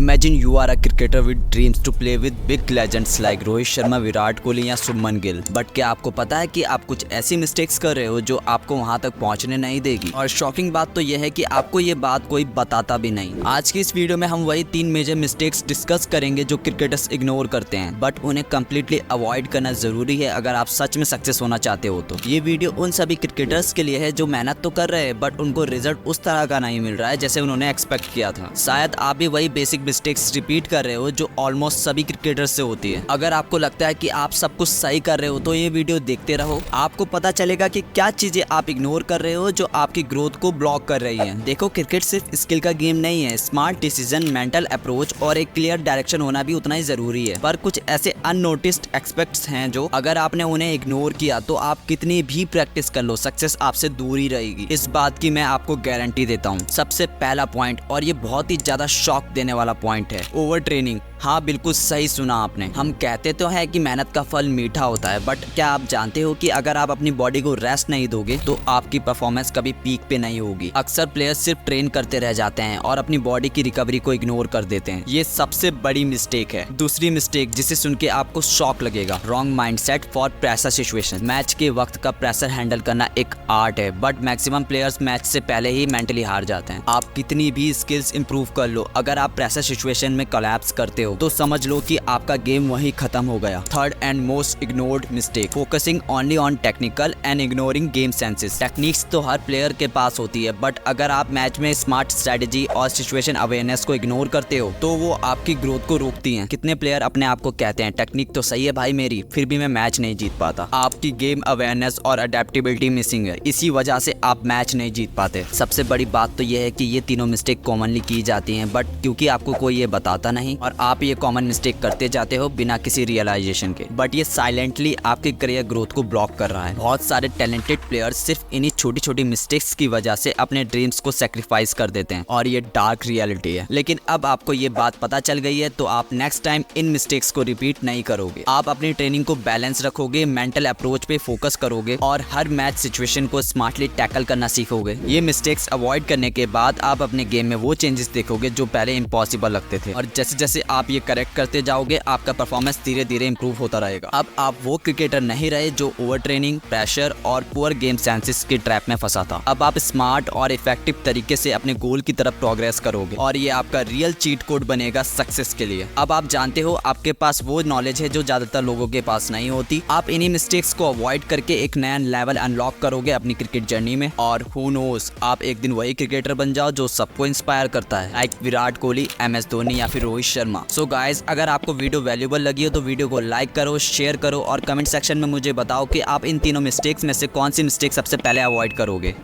Imagine you are a cricketer with dreams to play with big legends like Rohit Sharma, Virat Kohli या Shubman Gill. But क्या आपको पता है कि आप कुछ ऐसी मिस्टेक्स कर रहे हो जो आपको वहां तक पहुंचने नहीं देगी। और शॉकिंग बात तो यह है कि आपको ये बात कोई बताता भी नहीं। आज की इस वीडियो में हम वही 3 मेजर मिस्टेक्स डिस्कस करेंगे जो क्रिकेटर्स इग्नोर करते हैं, बट उन्हें कम्प्लीटली अवॉइड करना जरूरी है अगर आप सच में सक्सेस होना चाहते हो। तो ये वीडियो उन सभी क्रिकेटर्स के लिए है जो मेहनत तो कर रहे हैं बट उनको रिजल्ट उस तरह का नहीं मिल रहा है जैसे उन्होंने एक्सपेक्ट किया था। शायद आप भी वही बेसिक मिस्टेक्स रिपीट कर रहे हो जो ऑलमोस्ट सभी क्रिकेटर्स से होती है। अगर आपको लगता है कि आप सब कुछ सही कर रहे हो तो ये वीडियो देखते रहो, आपको पता चलेगा कि क्या चीजें आप इग्नोर कर रहे हो जो आपकी ग्रोथ को ब्लॉक कर रही है। देखो, क्रिकेट सिर्फ स्किल का गेम नहीं है, स्मार्ट डिसीजन, मेंटल अप्रोच और एक क्लियर डायरेक्शन होना भी उतना ही जरूरी है। पर कुछ ऐसे अननोटिस्ड एस्पेक्ट्स हैं जो अगर आपने उन्हें इग्नोर किया तो आप कितनी भी प्रैक्टिस कर लो, सक्सेस आपसे दूर ही रहेगी। इस बात की मैं आपको गारंटी देता हूँ। सबसे पहला पॉइंट, और ये बहुत ही ज्यादा शॉक देने वाला पॉइंट है, ओवर ट्रेनिंग। हाँ, बिल्कुल सही सुना आपने। हम कहते तो है कि मेहनत का फल मीठा होता है, बट क्या आप जानते हो कि अगर आप अपनी बॉडी को रेस्ट नहीं दोगे तो आपकी परफॉर्मेंस कभी पीक पे नहीं होगी। अक्सर प्लेयर्स सिर्फ ट्रेन करते रह जाते हैं और अपनी बॉडी की रिकवरी को इग्नोर कर देते हैं। ये सबसे बड़ी मिस्टेक है। दूसरी मिस्टेक जिसे सुन के आपको शॉक लगेगा, wrong mindset for pressure situation. Match के वक्त का प्रेशर हैंडल करना एक आर्ट है, बट मैक्सिमम प्लेयर्स मैच से पहले ही मेंटली हार जाते हैं। आप कितनी भी स्किल्स इंप्रूव कर लो, अगर आप प्रेशर सिचुएशन में कोलैप्स करते हो तो समझ लो कि आपका गेम वहीं खत्म हो गया। Third and most ignored mistake, focusing only on technical and ignoring game senses. Techniques तो हर प्लेयर के पास होती है, बट अगर आप मैच में स्मार्ट स्ट्रेटेजी और सिचुएशन अवेयरनेस को इग्नोर करते हो तो वो आपकी ग्रोथ को रोकती हैं। कितने प्लेयर अपने आप को कहते हैं टेक्निक तो सही है भाई मेरी, फिर भी मैं मैच नहीं जीत पाता। आपकी गेम अवेयरनेस और अडेप्टेबिलिटी मिसिंग है, इसी वजह से आप मैच नहीं जीत पाते। सबसे बड़ी बात तो यह है कि ये तीनों मिस्टेक कॉमनली की जाती हैं, बट क्योंकि आपको कोई ये बताता नहीं और आप ये कॉमन मिस्टेक करते जाते हो बिना किसी रियलाइजेशन के, बट ये साइलेंटली आपके करियर ग्रोथ को ब्लॉक कर रहा है। बहुत सारे टैलेंटेड प्लेयर्स सिर्फ इन्हीं छोटी छोटी मिस्टेक्स की वजह से अपने ड्रीम्स को सैक्रिफाइस कर देते हैं और ये डार्क रियलिटी है। लेकिन अब आपको ये बात पता चल गई है तो आप नेक्स्ट टाइम इन मिस्टेक्स को रिपीट नहीं करोगे। आप अपनी ट्रेनिंग को बैलेंस रखोगे, मेंटल अप्रोच पे फोकस करोगे और हर मैच सिचुएशन को स्मार्टली टैकल करना सीखोगे। ये मिस्टेक्स अवॉइड करने के बाद आप अपने गेम में वो चेंजेस देखोगे जो पहले इम्पॉसिबल लगते थे, और जैसे जैसे आप ये करेक्ट करते जाओगे आपका परफॉर्मेंस धीरे धीरे इंप्रूव होता रहेगा। अब आप वो क्रिकेटर नहीं रहे जो ओवर ट्रेनिंग, प्रेशर और पुअर गेम सेंसेस के ट्रैप में फंसा था। अब आप स्मार्ट और इफेक्टिव तरीके से अपने गोल की तरफ प्रोग्रेस करोगे और ये आपका रियल चीट कोड बनेगा सक्सेस के लिए। अब आप जानते हो आपके पास वो नॉलेज है जो ज्यादातर लोगों के पास नहीं होती। आप इन्हीं मिस्टेक्स को अवॉइड करके एक नया लेवल अनलॉक करोगे अपनी क्रिकेट जर्नी में, और हु नोस आप एक दिन वही क्रिकेटर बन जाओ जो सबको इंस्पायर करता है, लाइक विराट कोहली, MS धोनी या फिर रोहित शर्मा। सो गाइस, अगर आपको वीडियो वैल्यूएबल लगी हो तो वीडियो को लाइक करो, शेयर करो और कमेंट सेक्शन में मुझे बताओ कि आप इन तीनों मिस्टेक्स में से कौन सी मिस्टेक सबसे पहले अवॉइड करोगे।